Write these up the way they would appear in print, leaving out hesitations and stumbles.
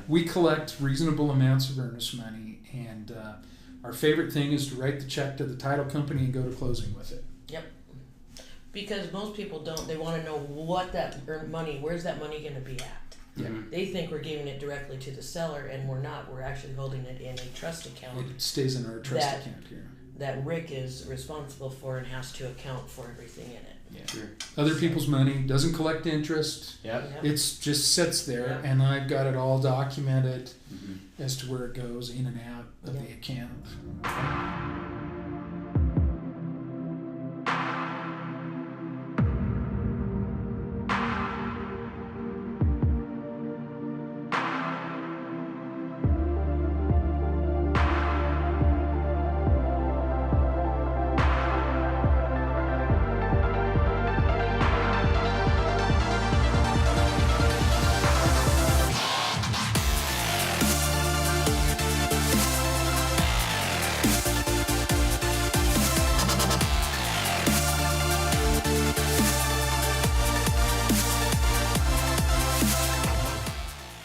We collect reasonable amounts of earnest money, and our favorite thing is to write the check to the title company and go to closing with it. Yep. Because most people don't. They want to know what that money. Where's that money going to be at? Yeah. They think we're giving it directly to the seller, and we're not. We're actually holding it in a trust account. It stays in our trust account here. That Rick is responsible for and has to account for everything in it. Yeah. Sure. Other people's money, doesn't collect interest. Yep. It's just sits there, and I've got it all documented as to where it goes in and out of the account.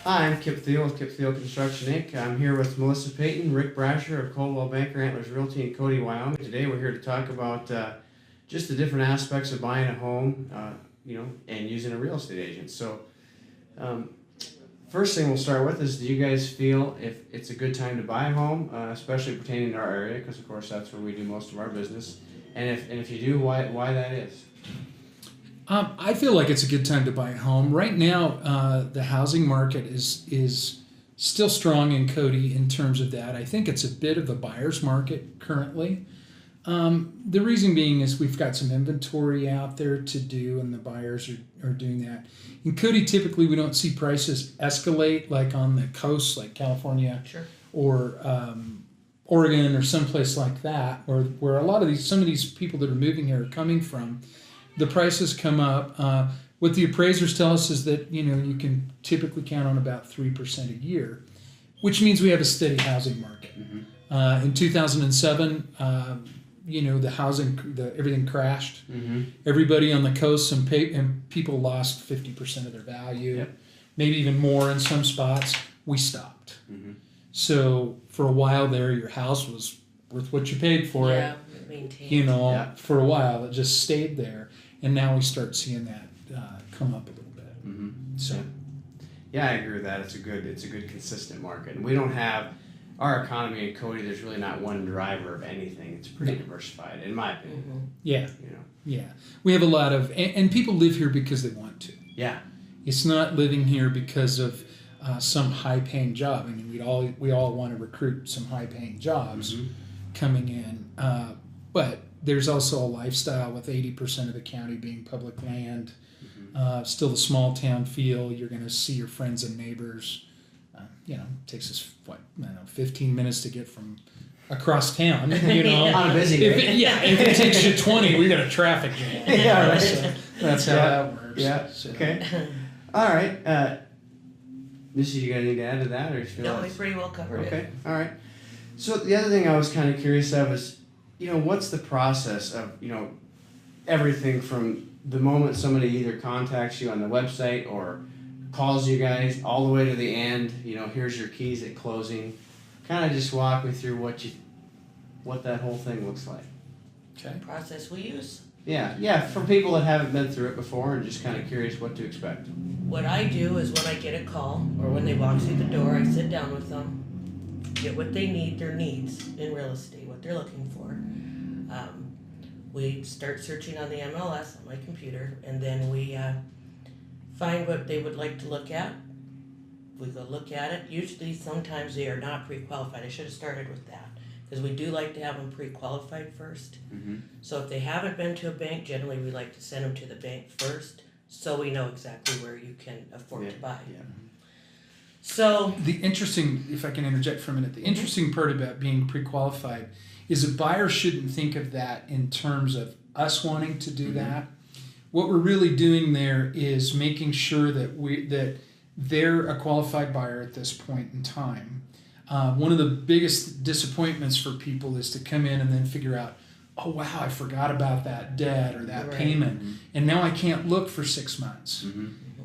Hi, I'm Kip Thiel with Kip Thiel Construction, Inc. I'm here with Melissa Payton, Rick Brasher of Coldwell Banker, Antlers, Realty in Cody, Wyoming. Today we're here to talk about just the different aspects of buying a home, and using a real estate agent. So, first thing we'll start with is, do you guys feel if it's a good time to buy a home, especially pertaining to our area, because of course that's where we do most of our business, and if you do, why that is? I feel like it's a good time to buy a home. Right now, the housing market is still strong in Cody in terms of that. I think it's a bit of a buyer's market currently. The reason being is we've got some inventory out there to do, and the buyers are doing that. In Cody, typically we don't see prices escalate like on the coast, like California or Oregon or someplace like that, where some of these people that are moving here are coming from. The prices come up. What the appraisers tell us is that you can typically count on about 3% a year, which means we have a steady housing market. In 2007, everything crashed. Everybody on the coast and people lost 50% of their value, maybe even more in some spots. We stopped. So for a while there, your house was worth what you paid for it. Maintained. For a while it just stayed there. And now we start seeing that come up a little bit. So, I agree with that. It's a good consistent market, and we don't have our economy in Cody. There's really not one driver of anything. It's pretty diversified, in my opinion. We have a lot of, and people live here because they want to. It's not living here because of some high-paying job. I mean, we all want to recruit some high-paying jobs coming in, but there's also a lifestyle with 80% of the county being public land. Still the small town feel. You're going to see your friends and neighbors. It takes us 15 minutes to get from across town. On a busy day. If it takes you 20, we got a traffic jam. So that's how that works. So. Okay. All right. Missy, you got anything to add to that, or you feel? No, we pretty well covered it. Okay. All right. So the other thing I was kind of curious of is, what's the process of, everything from the moment somebody either contacts you on the website or calls you guys all the way to the end, here's your keys at closing. Kind of just walk me through what that whole thing looks like. Okay. Process we use. Yeah, for people that haven't been through it before and just kind of curious what to expect. What I do is when I get a call or when they walk through the door, I sit down with them, get what they need, their needs in real estate, what they're looking for. We start searching on the MLS on my computer, and then we find what they would like to look at. We go look at it. Usually, sometimes they are not pre-qualified. I should have started with that, because we do like to have them pre-qualified first. So if they haven't been to a bank, generally we like to send them to the bank first, so we know exactly where you can afford to buy. So the interesting, if I can interject for a minute, the interesting part about being pre-qualified is a buyer shouldn't think of that in terms of us wanting to do that. What we're really doing there is making sure that they're a qualified buyer at this point in time. One of the biggest disappointments for people is to come in and then figure out, oh wow, I forgot about that debt or that payment, and now I can't look for 6 months.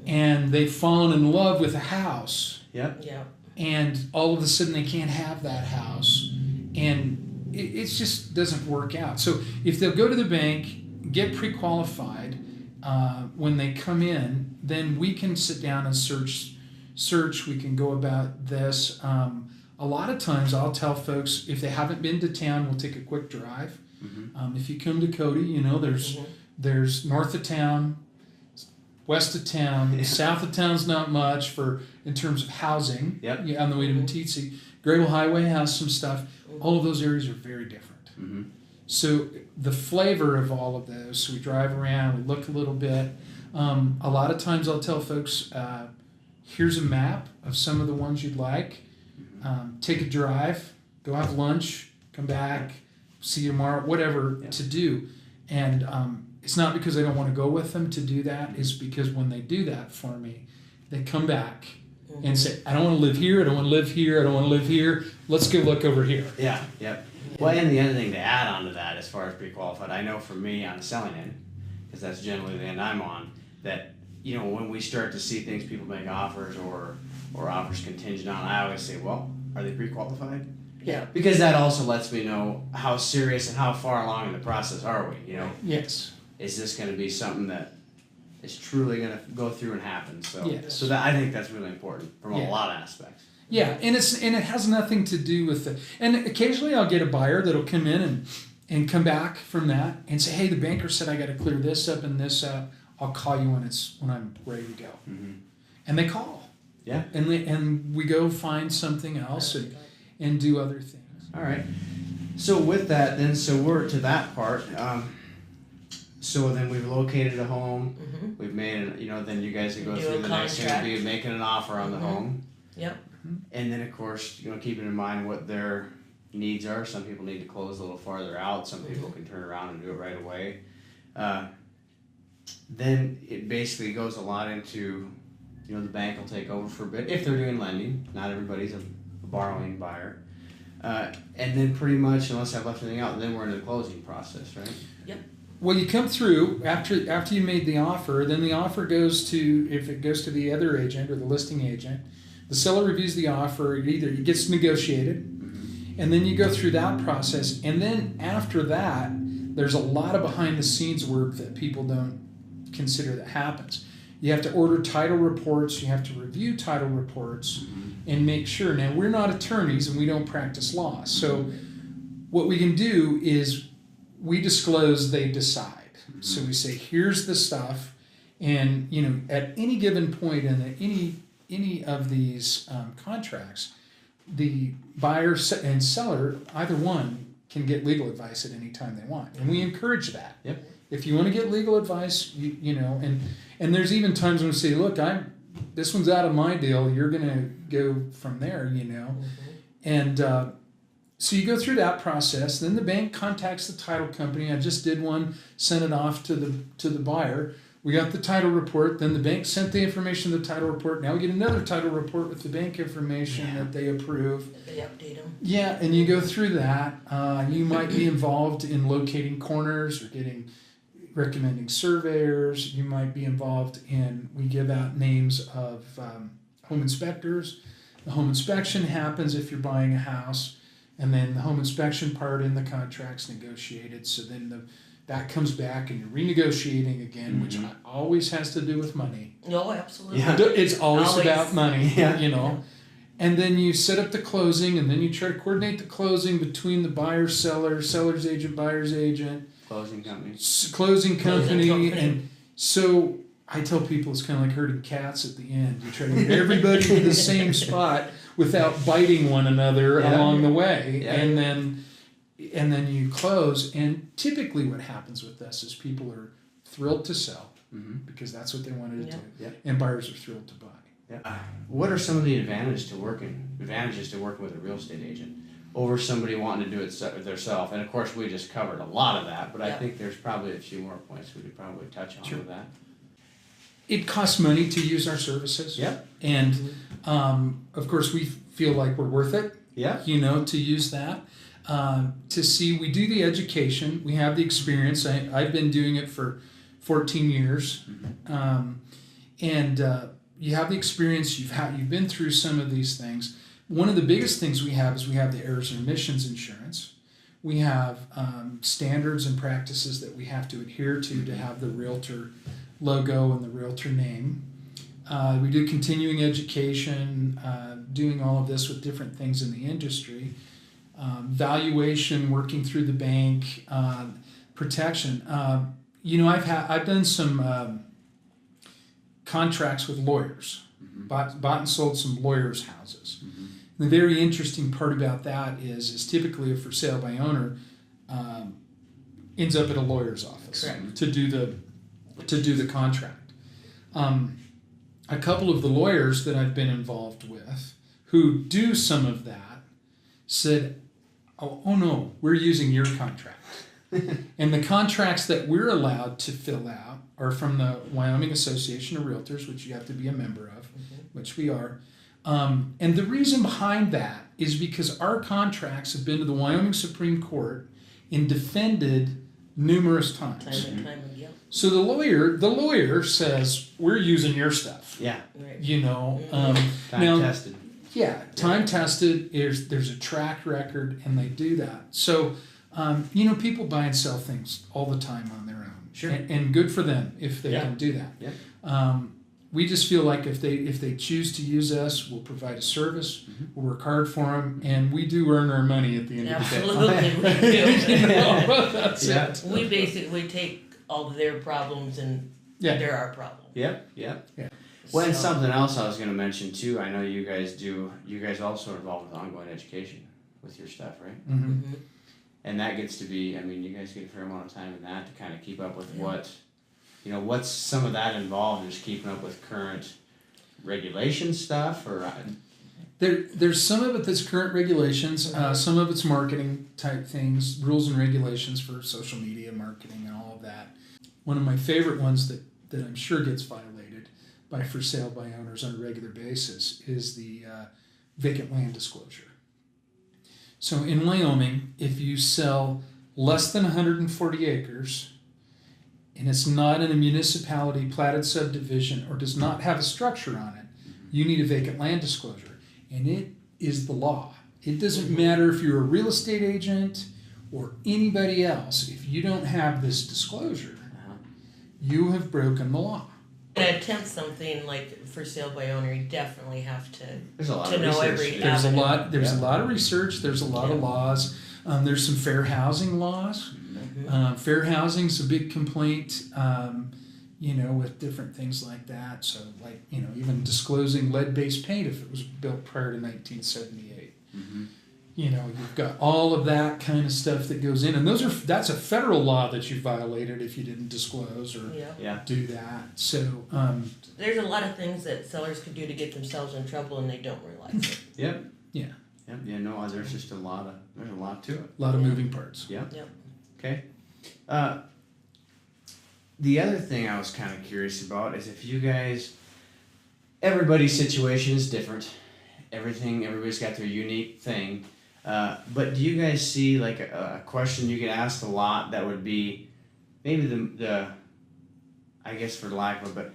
And they've fallen in love with a house, Yep. Yeah. and all of a sudden they can't have that house, and it just doesn't work out. So if they'll go to the bank, get pre-qualified, when they come in, then we can sit down and search. We can go about this. A lot of times I'll tell folks, if they haven't been to town, we'll take a quick drive. If you come to Cody, there's north of town, west of town, south of town's not much in terms of housing. Yep. On the way to Meeteetse. Grable Highway has some stuff. All of those areas are very different. So the flavor of all of those, so we drive around, we look a little bit. A lot of times I'll tell folks, here's a map of some of the ones you'd like. Take a drive, go have lunch, come back, see you tomorrow, whatever to do. And it's not because I don't want to go with them to do that. It's because when they do that for me, they come back and say, I don't want to live here, I don't want to live here, I don't want to live here. Let's go look over here. Yeah, yep. Well, and the other thing to add on to that, as far as pre-qualified, I know for me on the selling end, because that's generally the end I'm on, that, when we start to see things, people make offers or offers contingent on, I always say, well, are they pre-qualified? Yeah. Because that also lets me know how serious and how far along in the process are we, Yes. Is this going to be something that is truly going to go through and happen? So, Yes. so that I think that's really important from a lot of aspects. Yeah, and it has nothing to do with the. And occasionally I'll get a buyer that'll come in and come back from that and say, hey, the banker said I got to clear this up and this up. I'll call you when I'm ready to go. And they call. Yeah. And we go find something else and do other things. All right. So with that, then, so we're to that part. So then we've located a home. We've made then you guys can go Do through a the next thing contract. would be making an offer on the home. Yep. And then of course, keeping in mind what their needs are. Some people need to close a little farther out. Some people can turn around and do it right away. Then it basically goes a lot into, the bank will take over for a bit if they're doing lending. Not everybody's a borrowing buyer. And then pretty much, unless I've left anything out, then we're in the closing process, right? Yep. Well, you come through after you made the offer. Then the offer goes to, if it goes to the other agent or the listing agent, the seller reviews the offer. It gets negotiated, and then you go through that process. And then after that, there's a lot of behind the scenes work that people don't consider that happens. You have to order title reports. You have to review title reports and make sure. Now, we're not attorneys and we don't practice law. So what we can do is we disclose, they decide. So we say, here's the stuff. And, at any given point in any of these contracts, the buyer and seller, either one, can get legal advice at any time they want. And we encourage that. Yep. If you want to get legal advice, and there's even times when we say, look, this one's out of my deal, you're going to go from there, And so you go through that process. Then the bank contacts the title company. I just did one, sent it off to the buyer. We got the title report. Then the bank sent the information to the title report. Now we get another title report with the bank information that they approve. They update them. Yeah, and you go through that. You might be involved in locating corners or recommending surveyors. You might be involved in, we give out names of home inspectors. The home inspection happens if you're buying a house, and then the home inspection part in the contract's negotiated. So then that comes back and you're renegotiating again, which always has to do with money. No, absolutely. Yeah. It's always about money, Yeah. And then you set up the closing, and then you try to coordinate the closing between the buyer, seller's agent, buyer's agent, Closing company. closing company. And so I tell people it's kind of like herding cats at the end. You try to get everybody to the same spot without biting one another along the way. Yeah. And then you close. And typically what happens with this is people are thrilled to sell because that's what they wanted to do. Yeah. And buyers are thrilled to buy. Yeah. What are some of the advantages to working with a real estate agent over somebody wanting to do it themselves? And of course, we just covered a lot of that, but I think there's probably a few more points we could probably touch on with that. It costs money to use our services. Yep. And of course, we feel like we're worth it. Yeah. To use that. To see, we do the education. We have the experience. I've been doing it for 14 years. you have the experience. You've been through some of these things. One of the biggest things we have is we have the errors and omissions insurance. We have standards and practices that we have to adhere to have the realtor logo and the realtor name. We do continuing education, doing all of this with different things in the industry. Valuation, working through the bank, protection. I've done some contracts with lawyers, bought and sold some lawyers' houses. The very interesting part about that is typically a for sale by owner ends up at a lawyer's office. Correct. to do the contract. A couple of the lawyers that I've been involved with who do some of that said, oh no, we're using your contract. And the contracts that we're allowed to fill out are from the Wyoming Association of Realtors, which you have to be a member of, which we are. And the reason behind that is because our contracts have been to the Wyoming Supreme Court and defended numerous times. Time and time again. So the lawyer says, we're using your stuff. Yeah. Right. Time tested. Yeah, time tested. There's a track record, and they do that. So, people buy and sell things all the time on their own. Sure. And good for them if they can do that. Yeah. We just feel like if they choose to use us, we'll provide a service. We'll work hard for them, and we do earn our money at the end Absolutely, of the day. we do. That's it. We basically take all of their problems and they're our problem. Yep. Yeah. Well, and something else I was going to mention too. I know you guys also are involved with ongoing education with your stuff, right? Mm-hmm. And that gets to be, you guys get a fair amount of time in that to kind of keep up with what's some of that involved, just keeping up with current regulation stuff, or There's some of it that's current regulations, some of it's marketing type things, rules and regulations for social media marketing and all of that. One of my favorite ones that I'm sure gets violated by for sale by owners on a regular basis is the vacant land disclosure. So in Wyoming, if you sell less than 140 acres and it's not in a municipality platted subdivision or does not have a structure on it, you need a vacant land disclosure. And it is the law. It doesn't matter if you're a real estate agent or anybody else. If you don't have this disclosure, you have broken the law. To attempt something like for sale by owner, you definitely have There's a lot to of know research. every There's avenue. a lot of research. There's a lot of laws. There's some fair housing laws. Fair housing's a big complaint, with different things like that. So, even disclosing lead-based paint if it was built prior to 1978. You've got all of that kind of stuff that goes in, and that's a federal law that you violated if you didn't disclose or do that. So there's a lot of things that sellers could do to get themselves in trouble, and they don't realize it. Yep. Yeah. Yep. Yeah. No. There's just a lot to it. A lot of moving parts. Yep. Yep. Okay. The other thing I was kind of curious about is if you guys, everybody's situation is different. Everybody's got their unique thing. But do you guys see like a question you get asked a lot that would be maybe the I guess for lack of but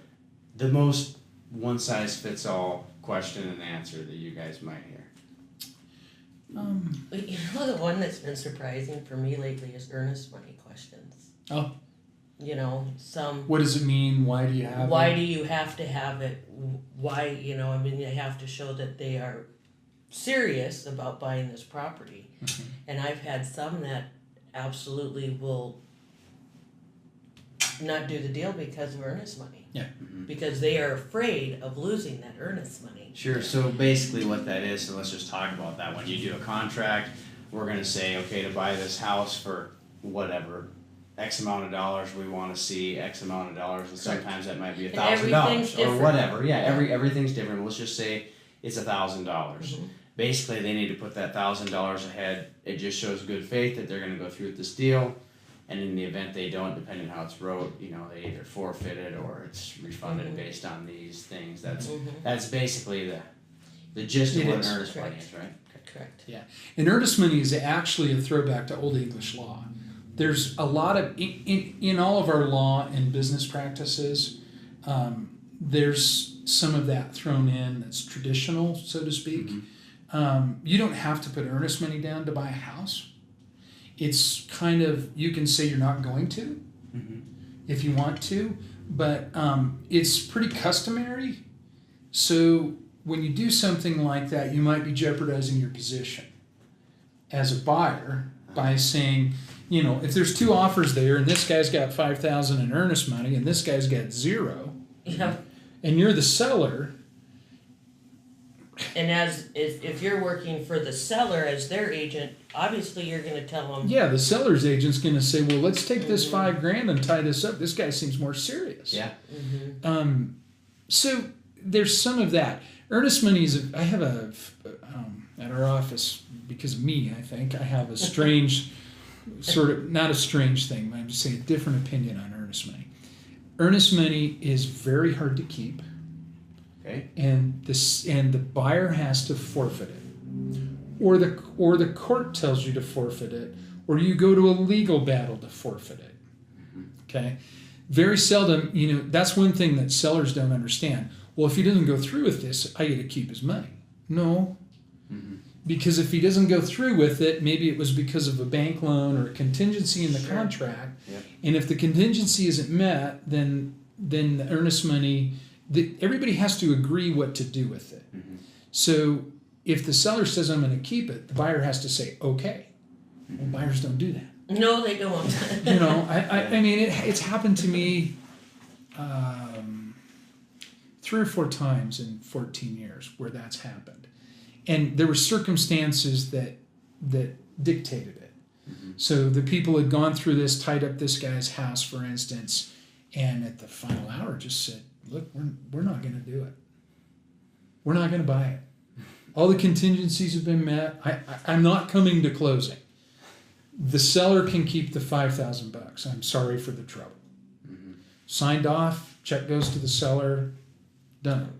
the most one size fits all question and answer that you guys might hear? The one that's been surprising for me lately is earnest money questions. Oh. What does it mean? Why do you have it? Why do you have to have it? Why, you have to show that they are serious about buying this property. And I've had some that absolutely will not do the deal because of earnest money. Yeah. Because they are afraid of losing that earnest money. Sure. So basically what that is, so let's just talk about that. When you do a contract, we're going to say, okay, to buy this house for whatever, X amount of dollars, we want to see X amount of dollars, and sometimes that might be $1,000 or whatever. Yeah, everything's different. Let's just say it's $1,000. Basically, they need to put that $1,000 ahead. It just shows good faith that they're going to go through with this deal. And in the event they don't, depending on how it's wrote, they either forfeit it or it's refunded based on these things. That's basically the gist of what an earnest money is, right? Correct. Yeah. And earnest money is actually a throwback to Old English law. There's a lot of, in all of our law and business practices, there's some of that thrown in that's traditional, so to speak. You don't have to put earnest money down to buy a house. It's kind of, you can say you're not going to if you want to, but it's pretty customary. So when you do something like that, you might be jeopardizing your position as a buyer by saying, you know, if there's two offers there and this guy's got $5,000 in earnest money and this guy's got $0, and you're the seller. And if you're working for the seller as their agent, obviously you're going to tell them. Yeah, the seller's agent's going to say, well, let's take this $5,000 and tie this up. This guy seems more serious. Yeah. So there's some of that. Earnest money is, I have at our office, because of me, I think, I have a strange, sort of, not a strange thing, but I'm just saying a different opinion on earnest money. Earnest money is very hard to keep. Okay. And the buyer has to forfeit it. Or the court tells you to forfeit it, or you go to a legal battle to forfeit it. Okay? Very seldom, you know, that's one thing that sellers don't understand. Well, if he doesn't go through with this, I get to keep his money. No. Because if he doesn't go through with it, maybe it was because of a bank loan or a contingency in the contract. Yep. And if the contingency isn't met, then the earnest money, everybody has to agree what to do with it. So if the seller says, I'm going to keep it, the buyer has to say, okay. Well, buyers don't do that. No, they don't. You know, I mean, it's happened to me 3 or 4 times in 14 years where that's happened. And there were circumstances that dictated it. So the people had gone through this, tied up this guy's house, for instance, and at the final hour just said, look, we're not going to do it. We're not going to buy it. All the contingencies have been met. I'm not coming to closing. The seller can keep the $5,000. I'm sorry for the trouble. Signed off, check goes to the seller, done.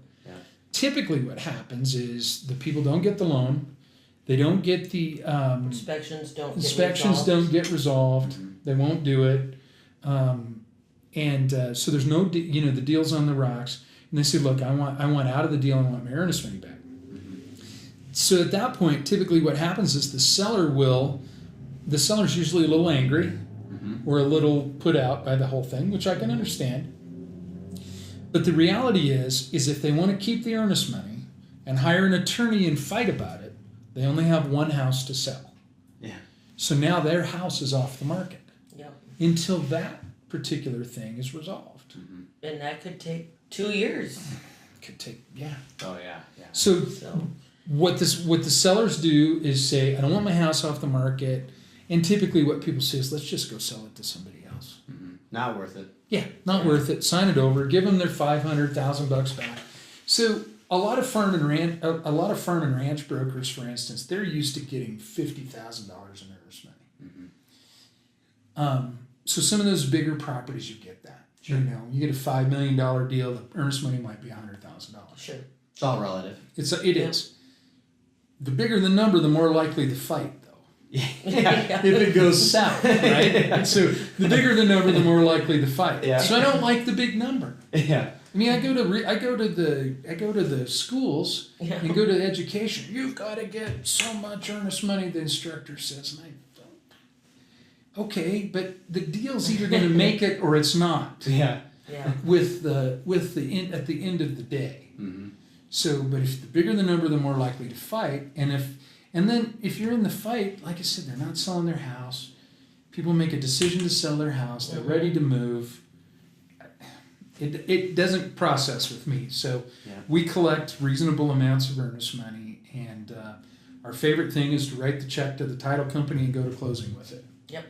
Typically what happens is the people don't get the loan, they don't get the inspections don't get resolved, they won't do it, so there's no the deal's on the rocks, and they say, look, I want out of the deal, I want my earnest money back. So at that point, typically what happens is the seller's usually a little angry or a little put out by the whole thing, which I can understand. But the reality is if they want to keep the earnest money and hire an attorney and fight about it, they only have one house to sell. Yeah. So now their house is off the market. Yep. Until that particular thing is resolved. And that could take 2 years. Could take, yeah. Oh yeah. So what the sellers do is say, I don't want my house off the market, and typically what people say is, let's just go sell it to somebody else. Not worth it. Yeah, not worth it. Sign it over. Give them their $500,000 back. So a lot of farm and ranch brokers, for instance, they're used to getting $50,000 in earnest money. So some of those bigger properties, you get that. Sure. You know, you get a $5 million deal. The earnest money might be $100,000. Sure. It's all relative. It is. The bigger the number, the more likely to fight. Yeah. If it goes south, right? So the bigger the number, the more likely to fight. Yeah. So I don't like the big number. Yeah. I mean, I go to the schools and go to education. You've got to get so much earnest money, the instructor says, and I don't. Okay, but the deal's either going to make it or it's not. Yeah. With the at the end of the day. So, but if the bigger the number, the more likely to fight, and then if you're in the fight, like I said, they're not selling their house. People make a decision to sell their house. They're ready to move. It doesn't process with me. So we collect reasonable amounts of earnest money, and our favorite thing is to write the check to the title company and go to closing with it. Yep.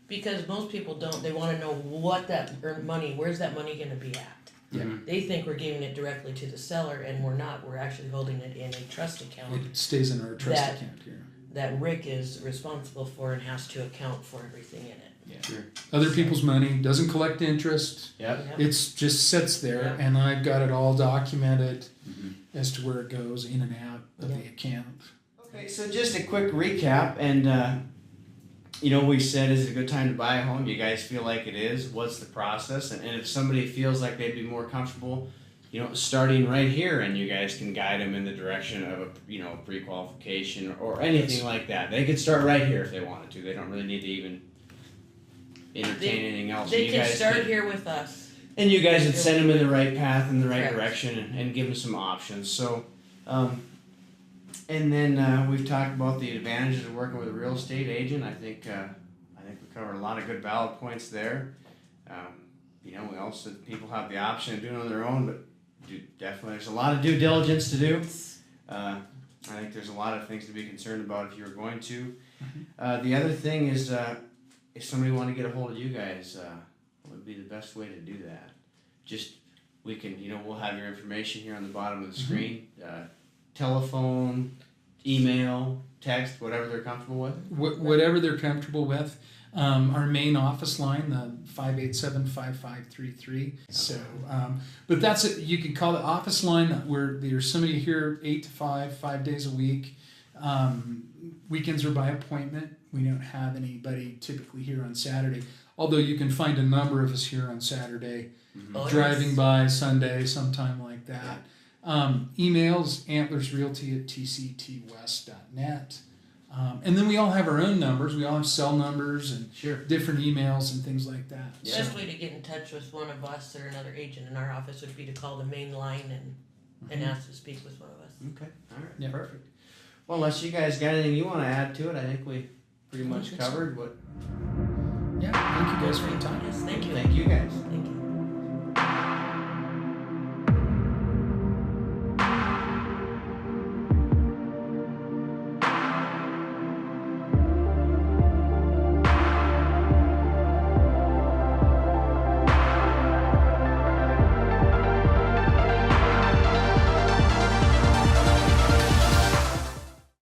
Because most people don't. They want to know where's that money going to be at. Yeah. They think we're giving it directly to the seller, and we're not. We're actually holding it in a trust account. It stays in our trust account here. That Rick is responsible for and has to account for everything in it. Yeah. Sure. Other people's money, doesn't collect interest. Yep. It's just sits there, and I've got it all documented as to where it goes in and out of the account. Okay, so just a quick recap, and we said, is it a good time to buy a home? You guys feel like it is? What's the process? And if somebody feels like they'd be more comfortable, starting right here, and you guys can guide them in the direction of a, pre-qualification or anything like that. They could start right here if they wanted to. They don't really need to even entertain anything else. They can start here with us. And you guys would send them in the right path, in the right Correct. direction, and give them some options. So, and then we've talked about the advantages of working with a real estate agent. I think we covered a lot of good valid points there. We also people have the option of doing it on their own, but definitely there's a lot of due diligence to do. I think there's a lot of things to be concerned about if you were going to. The other thing is, if somebody wanted to get a hold of you guys, what would be the best way to do that? We can, we'll have your information here on the bottom of the screen. Telephone, email, text, whatever they're comfortable with. Whatever they're comfortable with. Our main office line, the 587-5533. So, but that's it. You can call the office line where there's somebody here 8 to 5, 5 days a week. Weekends are by appointment. We don't have anybody typically here on Saturday. Although you can find a number of us here on Saturday, driving by Sunday, sometime like that. Emails, antlersrealty@tctwest.net. And then we all have our own numbers. We all have cell numbers and different emails and things like that. The best way to get in touch with one of us or another agent in our office would be to call the main line and ask to speak with one of us. Okay, all right, perfect. Well, unless you guys got anything you want to add to it, I think we pretty much covered what. Yeah, thank you guys for your time. Yes, thank you. Thank you guys. Thank you.